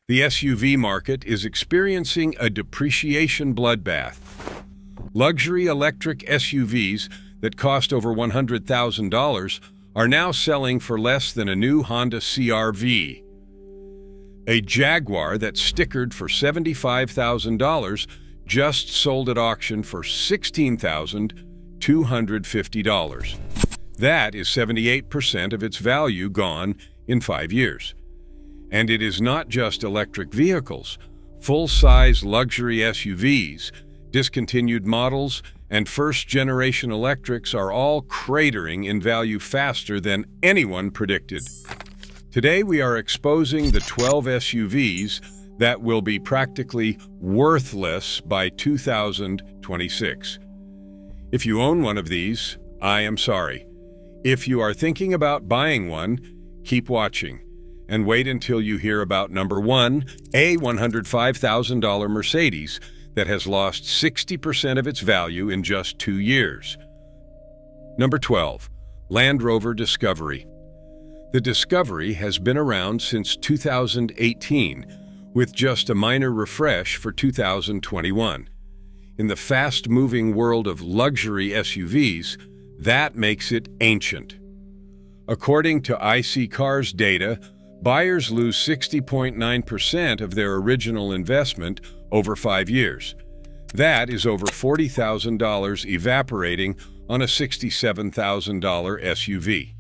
The SUV market is experiencing a depreciation bloodbath. Luxury electric SUVs that cost over $100,000 are now selling for less than a new Honda CR-V. A Jaguar that's stickered for $75,000 just sold at auction for $16,250. That is 78% of its value gone in 5 years. And it is not just electric vehicles. Full-size luxury SUVs, discontinued models, and first-generation electrics are all cratering in value faster than anyone predicted. Today we are exposing the 12 SUVs that will be practically worthless by 2026. If you own one of these, I am sorry. If you are thinking about buying one, keep watching. And wait until you hear about number 1, a $105,000 Mercedes that has lost 60% of its value in just 2 years. Number 12, Land Rover Discovery. The Discovery has been around since 2018, with just a minor refresh for 2021. In the fast-moving world of luxury SUVs, that makes it ancient. According to IC Cars data, buyers lose 60.9% of their original investment over 5 years. That is over $40,000 evaporating on a $67,000 SUV.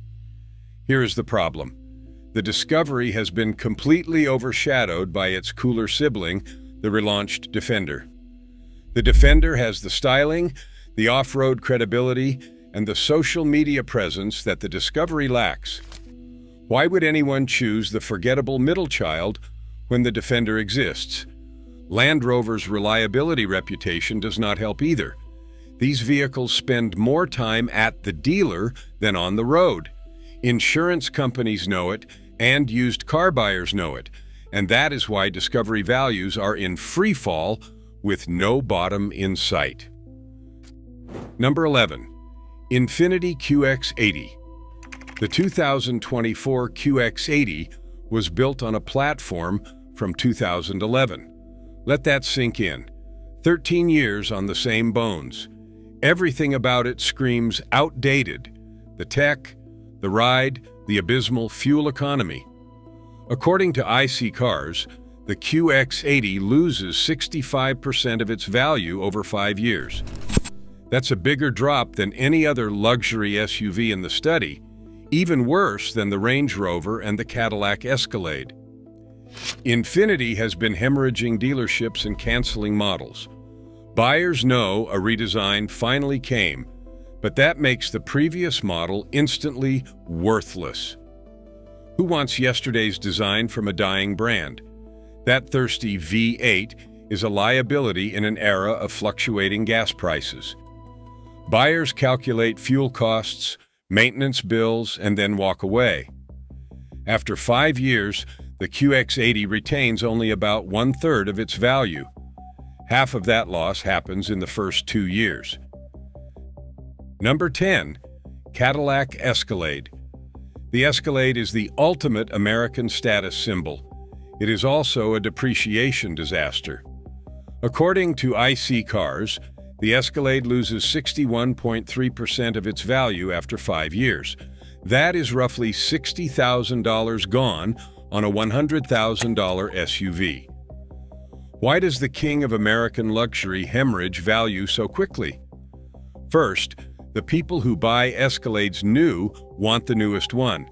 Here is the problem. The Discovery has been completely overshadowed by its cooler sibling, the relaunched Defender. The Defender has the styling, the off-road credibility, and the social media presence that the Discovery lacks. Why would anyone choose the forgettable middle child when the Defender exists? Land Rover's reliability reputation does not help either. These vehicles spend more time at the dealer than on the road. Insurance companies know it, and used car buyers know it, and that is why Discovery values are in free fall with no bottom in sight. Number 11. Infiniti QX80. The 2024 QX80 was built on a platform from 2011. Let that sink in. 13 years on the same bones. Everything about it screams outdated. The tech, the ride, the abysmal fuel economy. According to IC Cars, the QX80 loses 65% of its value over 5 years. That's a bigger drop than any other luxury SUV in the study, even worse than the Range Rover and the Cadillac Escalade. Infiniti has been hemorrhaging dealerships and canceling models. Buyers know a redesign finally came, but that makes the previous model instantly worthless. Who wants yesterday's design from a dying brand? That thirsty V8 is a liability in an era of fluctuating gas prices. Buyers calculate fuel costs, maintenance bills, and then walk away. After 5 years, the QX80 retains only about 1/3 of its value. Half of that loss happens in the first 2 years. Number 10. Cadillac Escalade. The Escalade is the ultimate American status symbol. It is also a depreciation disaster. According to IC Cars, the Escalade loses 61.3% of its value after 5 years. That is roughly $60,000 gone on a $100,000 SUV. Why does the king of American luxury hemorrhage value so quickly? First, the people who buy Escalades new want the newest one.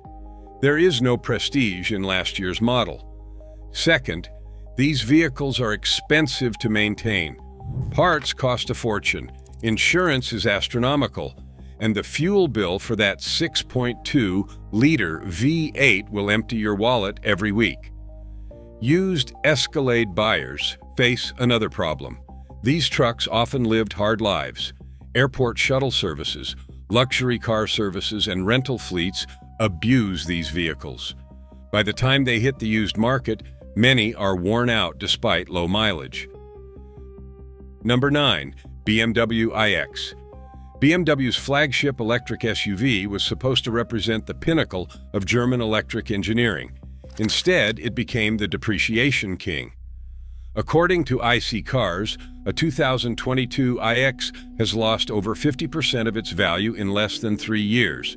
There is no prestige in last year's model. Second, these vehicles are expensive to maintain. Parts cost a fortune, insurance is astronomical, and the fuel bill for that 6.2-liter V8 will empty your wallet every week. Used Escalade buyers face another problem. These trucks often lived hard lives. Airport shuttle services, luxury car services, and rental fleets abuse these vehicles. By the time they hit the used market, many are worn out despite low mileage. Number 9. BMW iX. BMW's flagship electric SUV was supposed to represent the pinnacle of German electric engineering. Instead, it became the depreciation king. According to IC Cars, a 2022 iX has lost over 50% of its value in less than 3 years.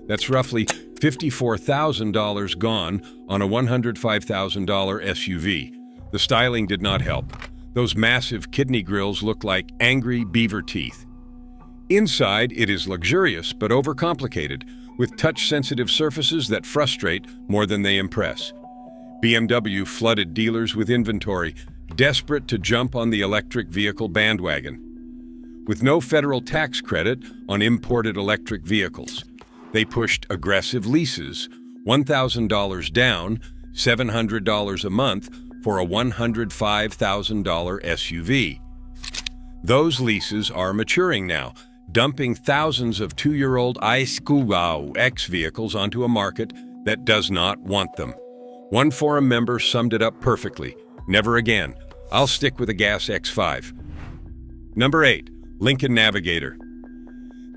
That's roughly $54,000 gone on a $105,000 SUV. The styling did not help. Those massive kidney grills look like angry beaver teeth. Inside, it is luxurious but overcomplicated, with touch-sensitive surfaces that frustrate more than they impress. BMW flooded dealers with inventory, desperate to jump on the electric vehicle bandwagon. With no federal tax credit on imported electric vehicles, they pushed aggressive leases, $1,000 down, $700 a month for a $105,000 SUV. Those leases are maturing now, dumping thousands of 2-year-old EQS vehicles onto a market that does not want them. One forum member summed it up perfectly. Never again. I'll stick with a gas X5. Number 8. Lincoln Navigator.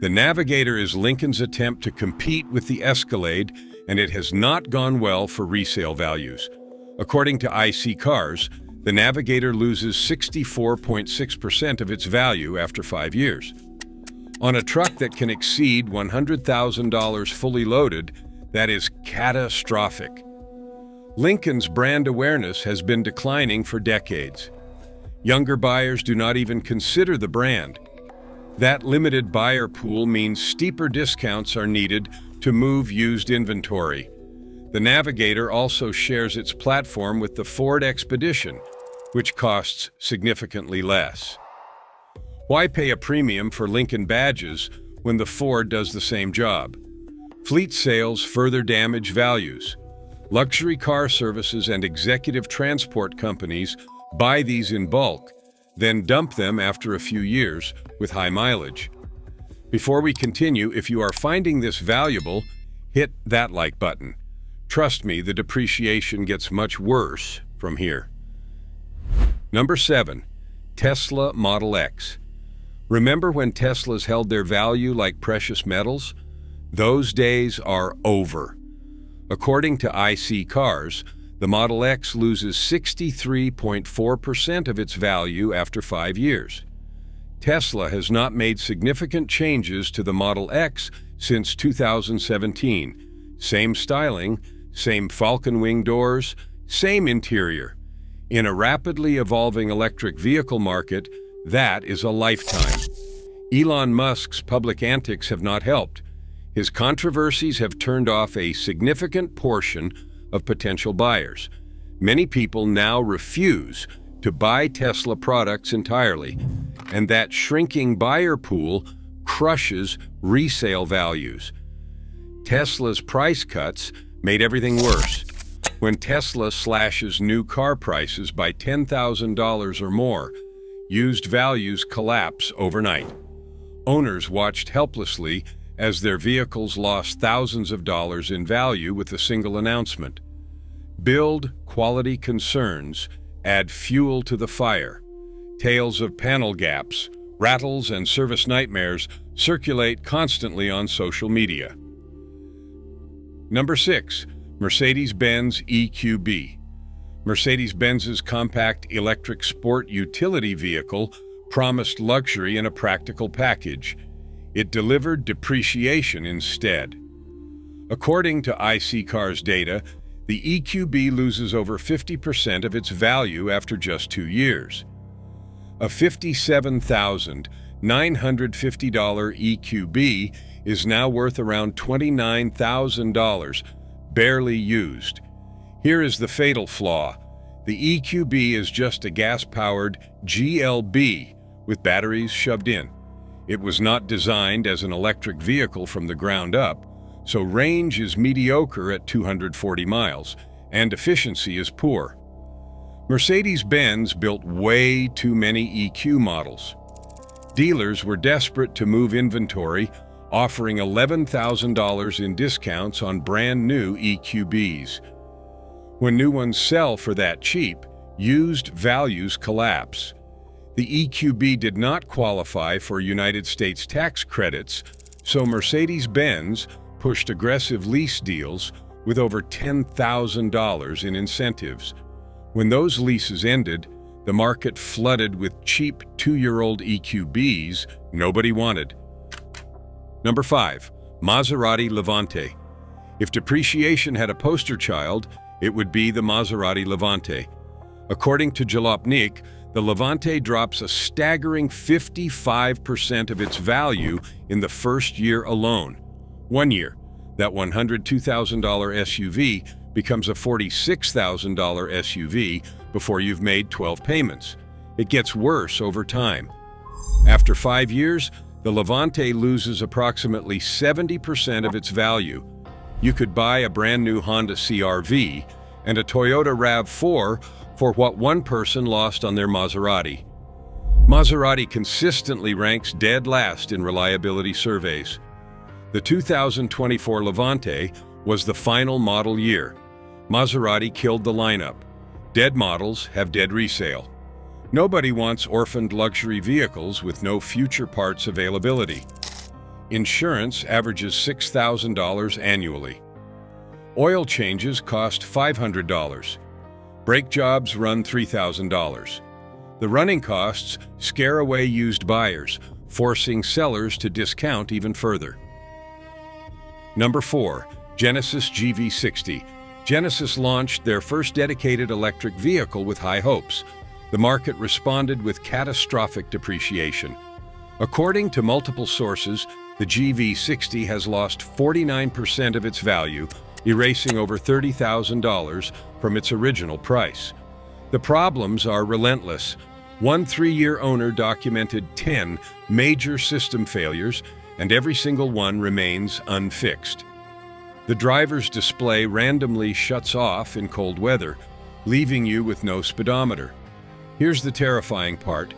The Navigator is Lincoln's attempt to compete with the Escalade, and it has not gone well for resale values. According to IC Cars, the Navigator loses 64.6% of its value after 5 years. On a truck that can exceed $100,000 fully loaded, that is catastrophic. Lincoln's brand awareness has been declining for decades. Younger buyers do not even consider the brand. That limited buyer pool means steeper discounts are needed to move used inventory. The Navigator also shares its platform with the Ford Expedition, which costs significantly less. Why pay a premium for Lincoln badges when the Ford does the same job? Fleet sales further damage values. Luxury car services and executive transport companies buy these in bulk, then dump them after a few years with high mileage. Before we continue, if you are finding this valuable, hit that like button. Trust me, the depreciation gets much worse from here. Number 7. Tesla Model X. Remember when Teslas held their value like precious metals? Those days are over. According to IC Cars, the Model X loses 63.4% of its value after 5 years. Tesla has not made significant changes to the Model X since 2017. Same styling, same falcon wing doors, same interior. In a rapidly evolving electric vehicle market, that is a lifetime. Elon Musk's public antics have not helped. His controversies have turned off a significant portion of potential buyers. Many people now refuse to buy Tesla products entirely, and that shrinking buyer pool crushes resale values. Tesla's price cuts made everything worse. When Tesla slashes new car prices by $10,000 or more, used values collapse overnight. Owners watched helplessly as their vehicles lost thousands of dollars in value with a single announcement. Build quality concerns add fuel to the fire. Tales of panel gaps, rattles, and service nightmares circulate constantly on social media. Number 6. Mercedes-Benz EQB. Mercedes-Benz's compact electric sport utility vehicle promised luxury in a practical package. It delivered depreciation instead. According to IC Cars data, the EQB loses over 50% of its value after just 2 years. A $57,950 EQB is now worth around $29,000, barely used. Here is the fatal flaw. The EQB is just a gas-powered GLB with batteries shoved in. It was not designed as an electric vehicle from the ground up, so range is mediocre at 240 miles, and efficiency is poor. Mercedes-Benz built way too many EQ models. Dealers were desperate to move inventory, offering $11,000 in discounts on brand new EQBs. When new ones sell for that cheap, used values collapse. The EQB did not qualify for United States tax credits, so Mercedes-Benz pushed aggressive lease deals, with over $10,000 in incentives. When those leases ended, the market flooded with cheap 2-year-old EQBs nobody wanted. Number 5. Maserati Levante. If depreciation had a poster child, it would be the Maserati Levante. According to Jalopnik, the Levante drops a staggering 55% of its value in the first year alone. 1 year, that $102,000 SUV becomes a $46,000 SUV before you've made 12 payments. It gets worse over time. After 5 years, the Levante loses approximately 70% of its value. You could buy a brand new Honda CR-V and a Toyota RAV4 for what one person lost on their Maserati. Maserati consistently ranks dead last in reliability surveys. The 2024 Levante was the final model year. Maserati killed the lineup. Dead models have dead resale. Nobody wants orphaned luxury vehicles with no future parts availability. Insurance averages $6,000 annually. Oil changes cost $500. Brake jobs run $3,000. The running costs scare away used buyers, forcing sellers to discount even further. Number 4. Genesis GV60. Genesis launched their first dedicated electric vehicle with high hopes. The market responded with catastrophic depreciation. According to multiple sources, the GV60 has lost 49% of its value, erasing over $30,000 from its original price. The problems are relentless. One 3-year owner documented 10 major system failures, and every single one remains unfixed. The driver's display randomly shuts off in cold weather, leaving you with no speedometer. Here's the terrifying part.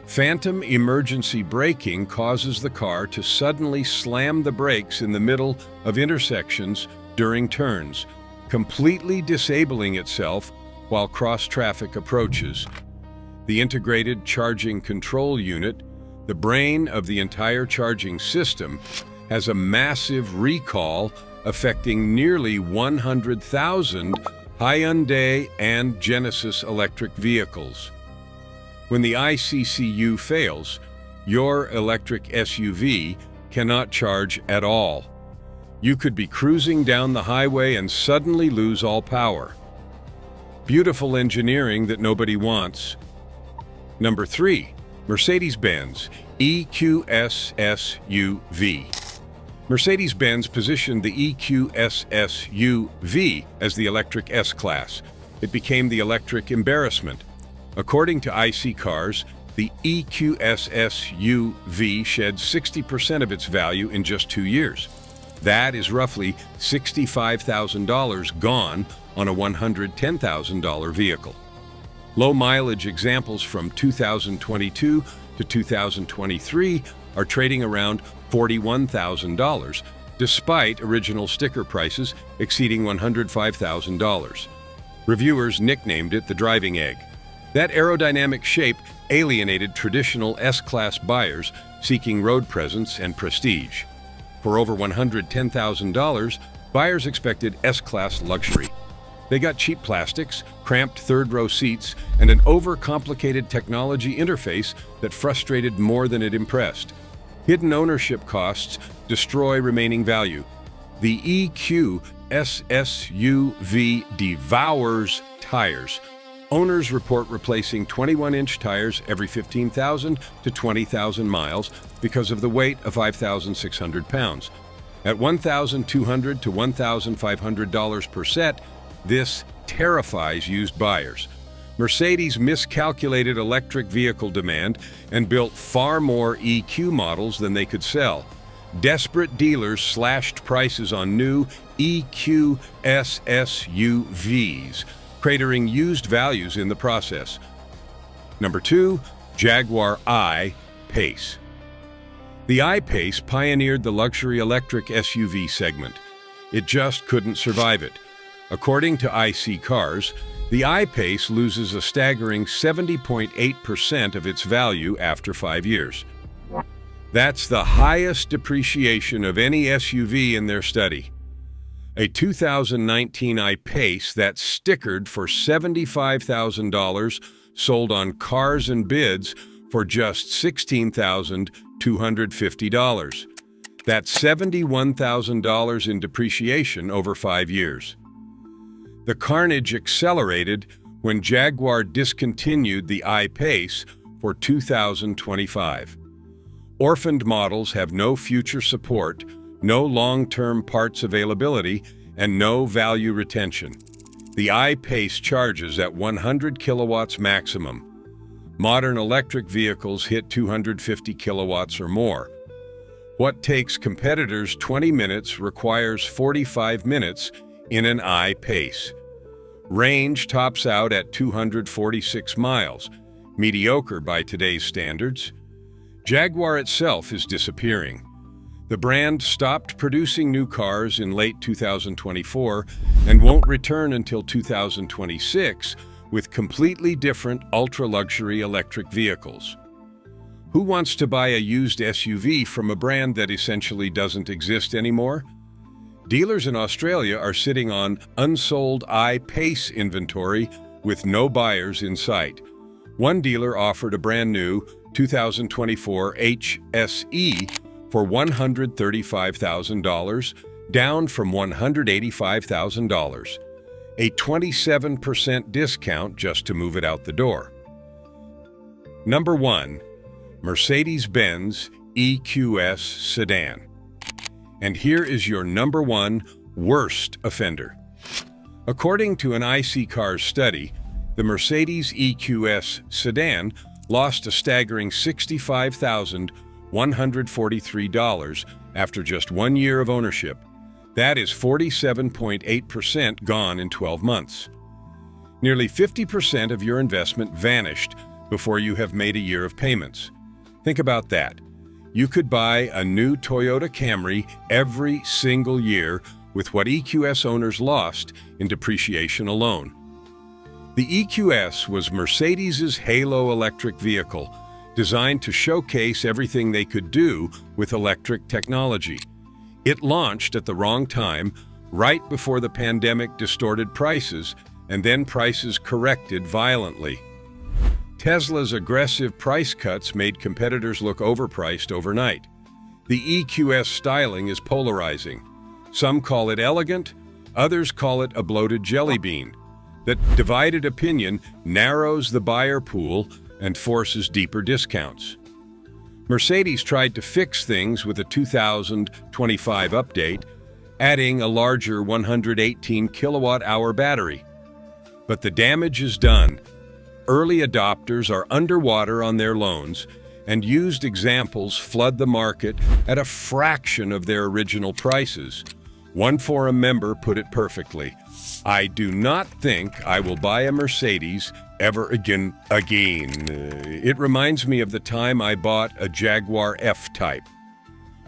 Phantom emergency braking causes the car to suddenly slam the brakes in the middle of intersections during turns, completely disabling itself while cross-traffic approaches. The integrated charging control unit, the brain of the entire charging system, has a massive recall affecting nearly 100,000 Hyundai and Genesis electric vehicles. When the ICCU fails, your electric SUV cannot charge at all. You could be cruising down the highway and suddenly lose all power. Beautiful engineering that nobody wants. Number 3. Mercedes-Benz EQS SUV. Mercedes-Benz positioned the EQS SUV as the electric S-Class. It became the electric embarrassment. According to IC Cars, the EQS SUV shed 60% of its value in just 2 years. That is roughly $65,000 gone on a $110,000 vehicle. Low mileage examples from 2022 to 2023 are trading around $41,000, despite original sticker prices exceeding $105,000. Reviewers nicknamed it the driving egg. That aerodynamic shape alienated traditional S-Class buyers seeking road presence and prestige. For over $110,000, buyers expected S-Class luxury. They got cheap plastics, cramped third-row seats, and an overcomplicated technology interface that frustrated more than it impressed. Hidden ownership costs destroy remaining value. The EQS SUV devours tires. Owners report replacing 21-inch tires every 15,000 to 20,000 miles because of the weight of 5,600 pounds. At $1,200 to $1,500 per set, this terrifies used buyers. Mercedes miscalculated electric vehicle demand and built far more EQ models than they could sell. Desperate dealers slashed prices on new EQS SUVs, cratering used values in the process. Number 2. Jaguar I-Pace. The I-Pace pioneered the luxury electric SUV segment. It just couldn't survive it. According to IC Cars, the I-Pace loses a staggering 70.8% of its value after 5 years. That's the highest depreciation of any SUV in their study. A 2019 I-Pace that's stickered for $75,000 sold on Cars and Bids for just $16,250. That's $71,000 in depreciation over 5 years. The carnage accelerated when Jaguar discontinued the I-Pace for 2025. Orphaned models have no future support, no long-term parts availability, and no value retention. The I-Pace charges at 100 kilowatts maximum. Modern electric vehicles hit 250 kilowatts or more. What takes competitors 20 minutes requires 45 minutes in an I-Pace. Range tops out at 246 miles, mediocre by today's standards. Jaguar itself is disappearing. The brand stopped producing new cars in late 2024 and won't return until 2026 with completely different ultra-luxury electric vehicles. Who wants to buy a used SUV from a brand that essentially doesn't exist anymore? Dealers in Australia are sitting on unsold I-Pace inventory with no buyers in sight. One dealer offered a brand new 2024 HSE for $135,000, down from $185,000, a 27% discount just to move it out the door. Number 1. Mercedes-Benz EQS sedan. And here is your number 1 worst offender. According to an IC Cars study, the Mercedes EQS sedan lost a staggering $65,143 after just 1 year of ownership. That is 47.8% gone in 12 months. Nearly 50% of your investment vanished before you have made a year of payments. Think about that. You could buy a new Toyota Camry every single year with what EQS owners lost in depreciation alone. The EQS was Mercedes' halo electric vehicle, designed to showcase everything they could do with electric technology. It launched at the wrong time, right before the pandemic distorted prices, and then prices corrected violently. Tesla's aggressive price cuts made competitors look overpriced overnight. The EQS styling is polarizing. Some call it elegant, others call it a bloated jelly bean. That divided opinion narrows the buyer pool and forces deeper discounts. Mercedes tried to fix things with a 2025 update, adding a larger 118 kilowatt-hour battery. But the damage is done. Early adopters are underwater on their loans, and used examples flood the market at a fraction of their original prices. One forum member put it perfectly: "I do not think I will buy a Mercedes ever again. It reminds me of the time I bought a Jaguar F-Type."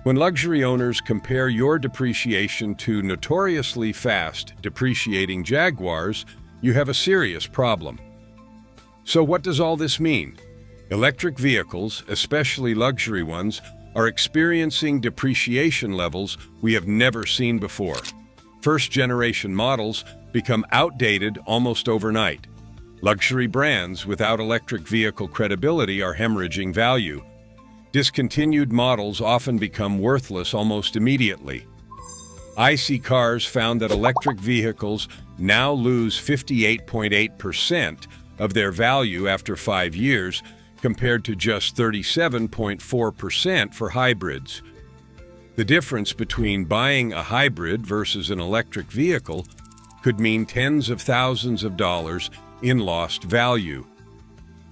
When luxury owners compare your depreciation to notoriously fast depreciating Jaguars, you have a serious problem. So what does all this mean? Electric vehicles, especially luxury ones, are experiencing depreciation levels we have never seen before. First-generation models become outdated almost overnight. Luxury brands without electric vehicle credibility are hemorrhaging value. Discontinued models often become worthless almost immediately. IC Cars found that electric vehicles now lose 58.8% of their value after 5 years, compared to just 37.4% for hybrids. The difference between buying a hybrid versus an electric vehicle could mean tens of thousands of dollars in lost value.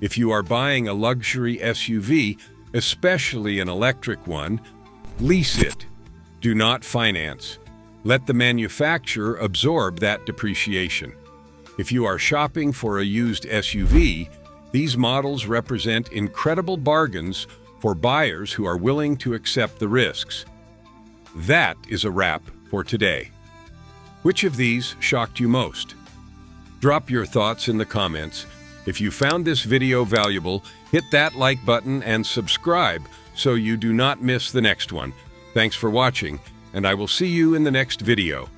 If you are buying a luxury SUV, especially an electric one, lease it. Do not finance. Let the manufacturer absorb that depreciation. If you are shopping for a used SUV, these models represent incredible bargains for buyers who are willing to accept the risks. That is a wrap for today. Which of these shocked you most? Drop your thoughts in the comments. If you found this video valuable, hit that like button and subscribe so you do not miss the next one. Thanks for watching, and I will see you in the next video.